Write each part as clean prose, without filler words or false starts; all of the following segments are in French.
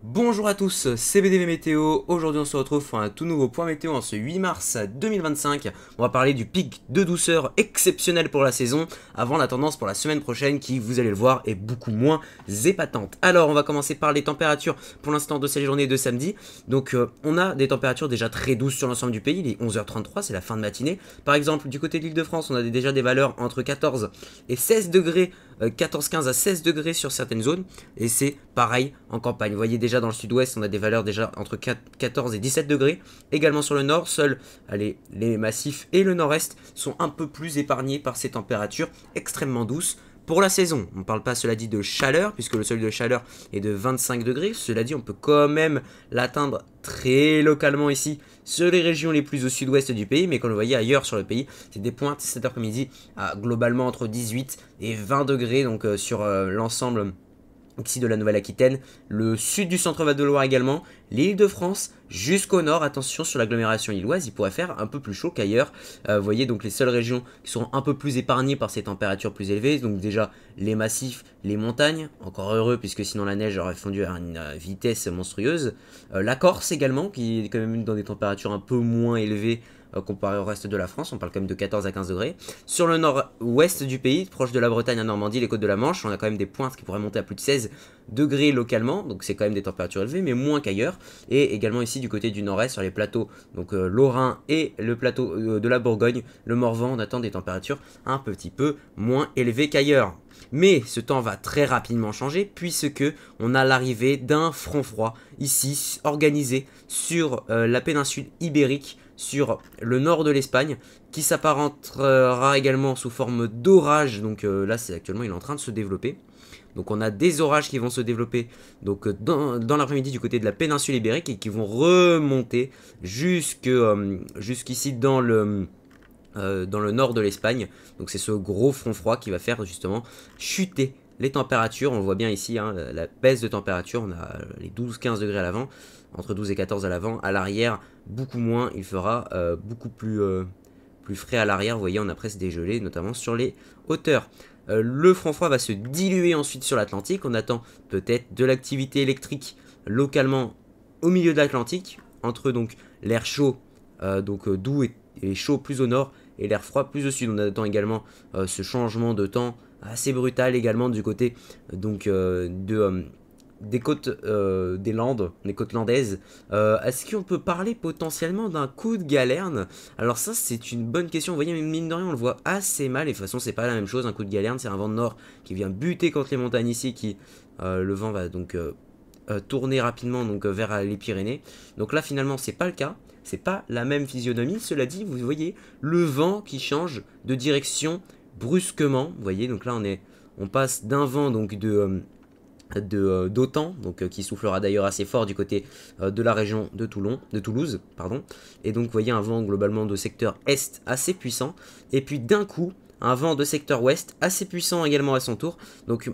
Bonjour à tous, c'est BDV Météo. Aujourd'hui on se retrouve pour un tout nouveau point météo en ce 8 mars 2025. On va parler du pic de douceur exceptionnel pour la saison avant la tendance pour la semaine prochaine qui, vous allez le voir, est beaucoup moins épatante. Alors on va commencer par les températures pour l'instant de cette journée de samedi. Donc on a des températures déjà très douces sur l'ensemble du pays, il est 11h33, c'est la fin de matinée. Par exemple du côté de l'Île-de-France on a déjà des valeurs entre 14 et 16 degrés, 14-15 à 16 degrés sur certaines zones, et c'est pareil en campagne. Vous voyez déjà dans le sud-ouest, on a des valeurs déjà entre 14 et 17 degrés. Également sur le nord, seuls les massifs et le nord-est sont un peu plus épargnés par ces températures extrêmement douces. Pour la saison, on ne parle pas cela dit de chaleur, puisque le seuil de chaleur est de 25 degrés. Cela dit, on peut quand même l'atteindre très localement ici, sur les régions les plus au sud-ouest du pays. Mais comme vous le voyez ailleurs sur le pays, c'est des pointes cet après-midi à globalement entre 18 et 20 degrés. Donc sur l'ensemble ici de la Nouvelle-Aquitaine, le sud du centre-Val de Loire également, l'île de France jusqu'au nord. Attention sur l'agglomération lilloise, il pourrait faire un peu plus chaud qu'ailleurs. Vous voyez donc les seules régions qui seront un peu plus épargnées par ces températures plus élevées, donc déjà les massifs, les montagnes, encore heureux puisque sinon la neige aurait fondu à une vitesse monstrueuse. La Corse également, qui est quand même dans des températures un peu moins élevées comparé au reste de la France, on parle quand même de 14 à 15 degrés. Sur le nord-ouest du pays, proche de la Bretagne à Normandie, les côtes de la Manche, on a quand même des pointes qui pourraient monter à plus de 16 degrés localement, donc c'est quand même des températures élevées, mais moins qu'ailleurs. Et également ici du côté du nord-est, sur les plateaux donc lorrains et le plateau de la Bourgogne, le Morvan, on attend des températures un petit peu moins élevées qu'ailleurs. Mais ce temps va très rapidement changer puisque on a l'arrivée d'un front froid ici organisé sur la péninsule ibérique, sur le nord de l'Espagne, qui s'apparentera également sous forme d'orage. Donc là c'est actuellement il est en train de se développer. Donc on a des orages qui vont se développer donc dans l'après-midi du côté de la péninsule ibérique et qui vont remonter jusqu'ici dans le nord de l'Espagne. Donc c'est ce gros front froid qui va faire justement chuter les températures. On le voit bien ici, hein, la baisse de température. On a les 12-15 degrés à l'avant, entre 12 et 14 à l'avant. À l'arrière, beaucoup moins. Il fera beaucoup plus frais à l'arrière. Vous voyez, on a presque des gelées, notamment sur les hauteurs. Le front froid va se diluer ensuite sur l'Atlantique. On attend peut-être de l'activité électrique localement au milieu de l'Atlantique, entre donc l'air chaud, doux et chaud plus au nord, et l'air froid plus au sud. On attend également ce changement de temps assez brutal également du côté des côtes des Landes, des côtes landaises. Est-ce qu'on peut parler potentiellement d'un coup de galerne? Alors ça c'est une bonne question. Vous voyez, mine de rien on le voit assez mal, et de toute façon c'est pas la même chose. Un coup de galerne c'est un vent de nord qui vient buter contre les montagnes ici, qui le vent va donc tourner rapidement donc vers les Pyrénées. Donc là finalement c'est pas le cas. C'est pas la même physionomie. Cela dit, vous voyez le vent qui change de direction brusquement. Vous voyez, donc là on passe d'un vent donc d'OTAN, donc qui soufflera d'ailleurs assez fort du côté de la région de Toulouse, pardon. Et donc vous voyez un vent globalement de secteur est assez puissant. Et puis d'un coup, un vent de secteur ouest assez puissant également à son tour. Donc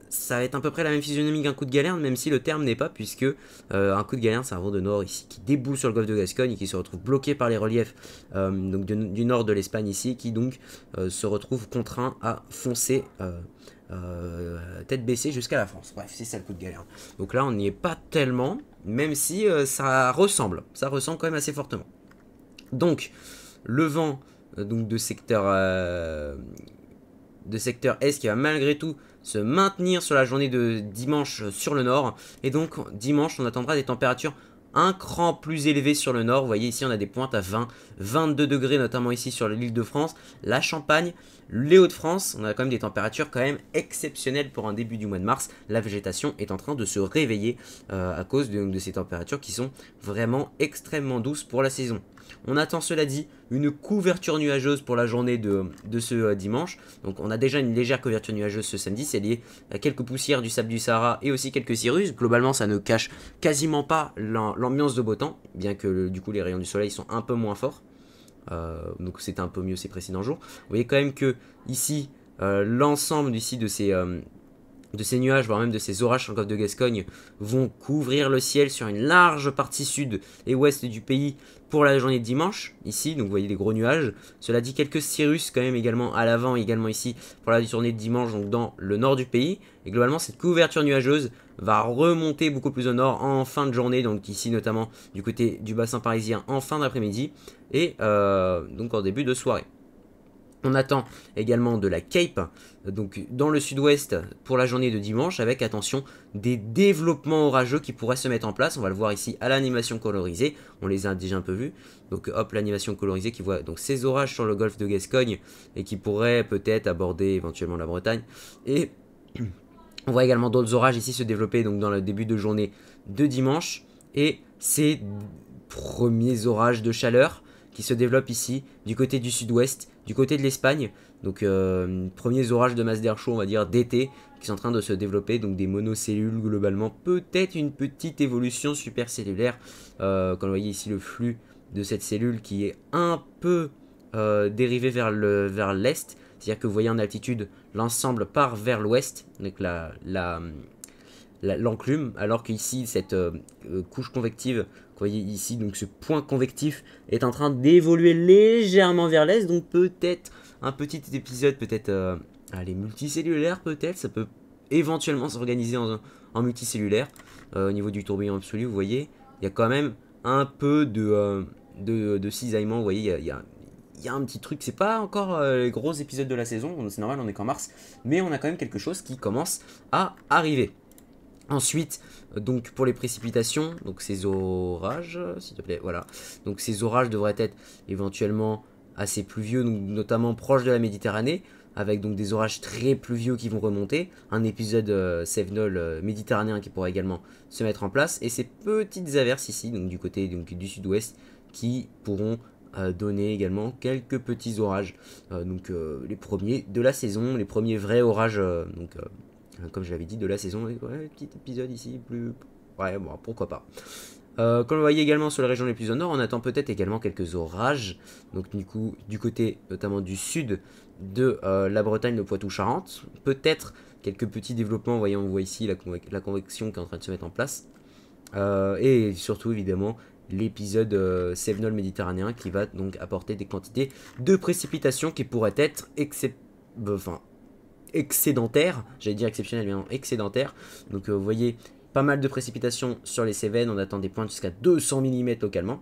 ça va être à peu près la même physionomie qu'un coup de galerne, même si le terme n'est pas, puisque un coup de galerne c'est un vent de nord ici qui déboule sur le golfe de Gascogne et qui se retrouve bloqué par les reliefs donc du nord de l'Espagne ici, qui donc se retrouve contraint à foncer tête baissée jusqu'à la France. Bref, c'est ça le coup de galerne. Donc là on n'y est pas tellement, même si ça ressemble quand même assez fortement. Donc le vent donc de secteur est qui va malgré tout se maintenir sur la journée de dimanche sur le nord. Et donc dimanche on attendra des températures un cran plus élevées sur le nord. Vous voyez ici on a des pointes à 20, 22 degrés, notamment ici sur l'île de France, la Champagne, les Hauts-de-France. On a quand même des températures quand même exceptionnelles pour un début du mois de mars. La végétation est en train de se réveiller à cause de ces températures qui sont vraiment extrêmement douces pour la saison. On attend, cela dit, une couverture nuageuse pour la journée de ce dimanche. Donc on a déjà une légère couverture nuageuse ce samedi. C'est lié à quelques poussières du sable du Sahara et aussi quelques cirrus. Globalement ça ne cache quasiment pas l'ambiance de beau temps, bien que du coup les rayons du soleil sont un peu moins forts. Donc c'était un peu mieux ces précédents jours. Vous voyez quand même que ici l'ensemble ici de ces de ces nuages, voire même de ces orages sur le golfe de Gascogne, vont couvrir le ciel sur une large partie sud et ouest du pays pour la journée de dimanche, ici, donc vous voyez des gros nuages. Cela dit, quelques cirrus quand même également à l'avant, également ici, pour la journée de dimanche, donc dans le nord du pays. Et globalement, cette couverture nuageuse va remonter beaucoup plus au nord en fin de journée, donc ici notamment du côté du bassin parisien en fin d'après-midi, et donc en début de soirée. On attend également de la Cape, donc dans le sud-ouest pour la journée de dimanche, avec attention des développements orageux qui pourraient se mettre en place. On va le voir ici à l'animation colorisée, on les a déjà un peu vus. Donc hop, l'animation colorisée qui voit donc ces orages sur le golfe de Gascogne et qui pourraient peut-être aborder éventuellement la Bretagne. Et on voit également d'autres orages ici se développer donc dans le début de journée de dimanche. Et ces premiers orages de chaleur qui se développent ici du côté du sud-ouest, du côté de l'Espagne. Donc premiers orages de masse d'air chaud, on va dire d'été, qui sont en train de se développer, donc des monocellules globalement, peut-être une petite évolution supercellulaire. Comme vous voyez ici le flux de cette cellule qui est un peu dérivé vers l'est, c'est-à-dire que vous voyez en altitude, l'ensemble part vers l'ouest, avec l'enclume, alors qu'ici cette couche convective, vous voyez ici, donc ce point convectif est en train d'évoluer légèrement vers l'est, donc peut-être un petit épisode, peut-être allez, multicellulaire, peut-être, ça peut éventuellement s'organiser en multicellulaire. Au niveau du tourbillon absolu, vous voyez, il y a quand même un peu de cisaillement, vous voyez, il y a un petit truc, c'est pas encore les gros épisodes de la saison, c'est normal, on est qu'en mars, mais on a quand même quelque chose qui commence à arriver. Ensuite, donc pour les précipitations, donc ces orages, s'il te plaît, voilà. Donc ces orages devraient être éventuellement assez pluvieux, donc notamment proches de la Méditerranée, avec donc des orages très pluvieux qui vont remonter. Un épisode cévenol méditerranéen qui pourra également se mettre en place. Et ces petites averses ici, donc du côté donc, du sud-ouest, qui pourront donner également quelques petits orages. Les premiers de la saison, les premiers vrais orages, comme je l'avais dit, de la saison. Ouais, petit épisode ici, plus... Ouais, bon, pourquoi pas. Comme vous voyez également sur les régions les plus au nord, on attend peut-être également quelques orages. Donc du coup, du côté notamment du sud de la Bretagne, le Poitou-Charentes. Peut-être quelques petits développements, vous voyez, on voit ici la convection qui est en train de se mettre en place. Et surtout, évidemment, l'épisode cévenol méditerranéen qui va donc apporter des quantités de précipitations qui pourraient être excédentaires, j'allais dire exceptionnelles, mais non, excédentaires. Donc vous voyez pas mal de précipitations sur les Cévennes, on attend des pointes jusqu'à 200 mm localement.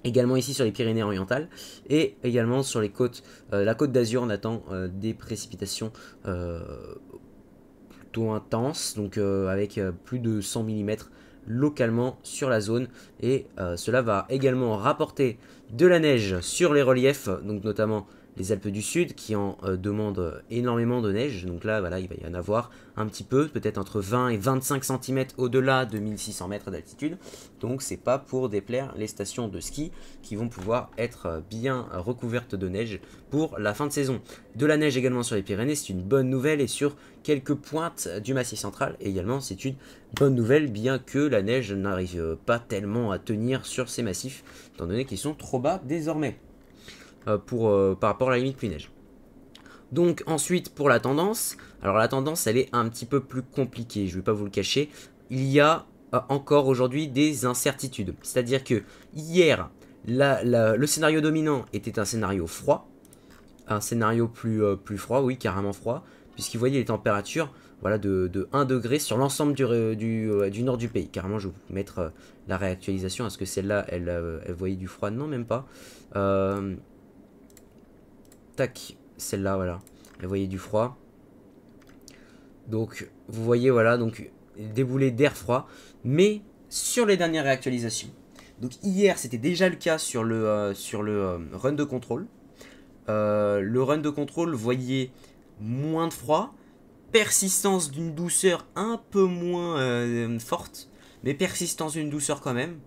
Également ici sur les Pyrénées orientales et également sur les côtes, la côte d'Azur, on attend des précipitations plutôt intenses, donc avec plus de 100 mm localement sur la zone, et cela va également rapporter de la neige sur les reliefs, donc notamment les Alpes du Sud qui en demandent énormément de neige. Donc là, voilà, il va y en avoir un petit peu, peut-être entre 20 et 25 cm au-delà de 1600 mètres d'altitude. Donc c'est pas pour déplaire les stations de ski qui vont pouvoir être bien recouvertes de neige pour la fin de saison. De la neige également sur les Pyrénées, c'est une bonne nouvelle, et sur quelques pointes du Massif central également, c'est une bonne nouvelle, bien que la neige n'arrive pas tellement à tenir sur ces massifs, étant donné qu'ils sont trop bas désormais. Par rapport à la limite pluie-neige. Donc ensuite pour la tendance, alors la tendance elle est un petit peu plus compliquée, je ne vais pas vous le cacher. Il y a encore aujourd'hui des incertitudes, c'est-à-dire que hier le scénario dominant était un scénario froid, un scénario plus froid, oui, carrément froid, puisqu'il voyait les températures, voilà, de 1 degré sur l'ensemble du nord du pays. Carrément, je vais vous mettre la réactualisation. Est-ce que celle-là, elle voyait du froid? Non, même pas. Tac, celle-là, voilà. Elle voyait du froid. Donc, vous voyez, voilà, donc des boulets d'air froid. Mais sur les dernières réactualisations, donc hier, c'était déjà le cas sur le run de contrôle. Le run de contrôle voyait moins de froid, persistance d'une douceur un peu moins forte, mais persistance d'une douceur quand même.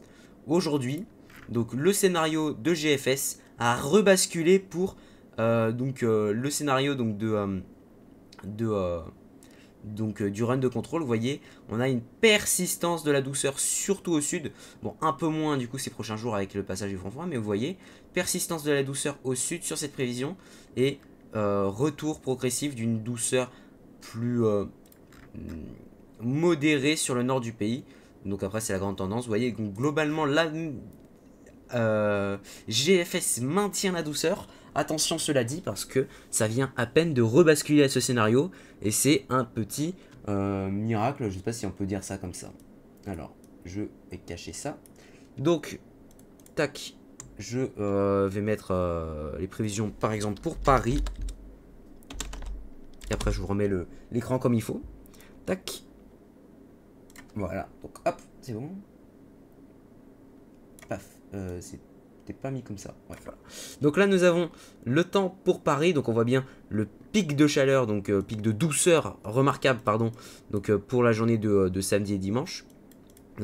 Aujourd'hui, donc le scénario de GFS a rebasculé pour le scénario donc du run de contrôle. Vous voyez, on a une persistance de la douceur surtout au sud, bon un peu moins du coup ces prochains jours avec le passage du front froid, mais vous voyez, persistance de la douceur au sud sur cette prévision, et retour progressif d'une douceur plus modéré sur le nord du pays. Donc après c'est la grande tendance. Vous voyez, donc, globalement là, GFS maintient la douceur. Attention cela dit parce que ça vient à peine de rebasculer à ce scénario. Et c'est un petit miracle, je ne sais pas si on peut dire ça comme ça. Alors, je vais cacher ça. Donc, tac, je vais mettre les prévisions par exemple pour Paris. Et après je vous remets l'écran comme il faut. Tac. Voilà, donc hop, c'est bon. Paf, c'était pas mis comme ça. Ouais, voilà. Donc là nous avons le temps pour Paris, donc on voit bien le pic de chaleur, donc pic de douceur remarquable, pardon, donc pour la journée de samedi et dimanche.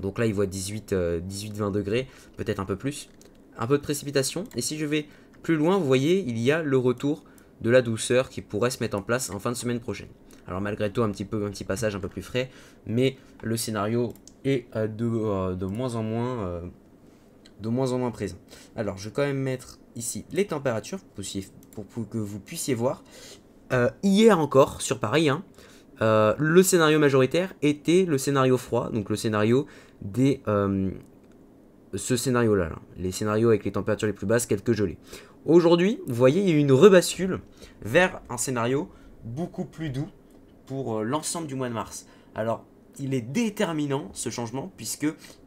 Donc là il voit 18-20 degrés, peut-être un peu plus. Un peu de précipitation. Et si je vais plus loin, vous voyez, il y a le retour de la douceur qui pourrait se mettre en place en fin de semaine prochaine. Alors malgré tout, un petit passage un peu plus frais, mais le scénario est de moins en moins présent. Alors je vais quand même mettre ici les températures pour que vous puissiez voir. Hier encore, sur Paris, hein, le scénario majoritaire était le scénario froid, donc le scénario des... ce scénario-là, les scénarios avec les températures les plus basses, quelques gelées. Aujourd'hui, vous voyez, il y a eu une rebascule vers un scénario beaucoup plus doux pour l'ensemble du mois de mars. Alors, il est déterminant ce changement puisque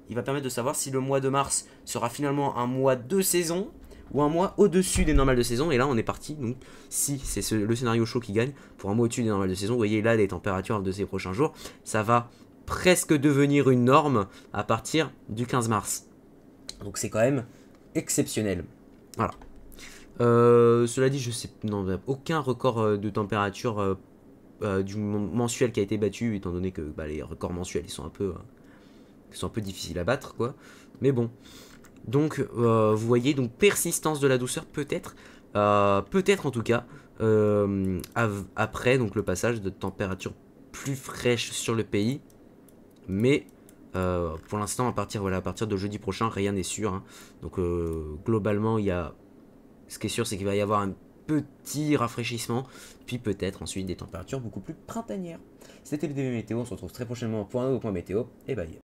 il va permettre de savoir si le mois de mars sera finalement un mois de saison ou un mois au-dessus des normales de saison. Et là, on est parti. Donc, si c'est le scénario chaud qui gagne pour un mois au-dessus des normales de saison, vous voyez là les températures de ces prochains jours, ça va presque devenir une norme à partir du 15 mars. Donc c'est quand même exceptionnel. Voilà. Cela dit, je sais, non, aucun record de température du mensuel qui a été battu, étant donné que les records mensuels ils sont un peu difficiles à battre, quoi. Mais bon. Donc vous voyez, donc persistance de la douceur peut-être en tout cas après donc le passage de température plus fraîche sur le pays, mais pour l'instant, à partir de jeudi prochain, rien n'est sûr. Hein. Donc globalement, ce qui est sûr, c'est qu'il va y avoir un petit rafraîchissement, puis peut-être ensuite des températures beaucoup plus printanières. C'était le DV Météo, on se retrouve très prochainement pour un nouveau point météo, et bye.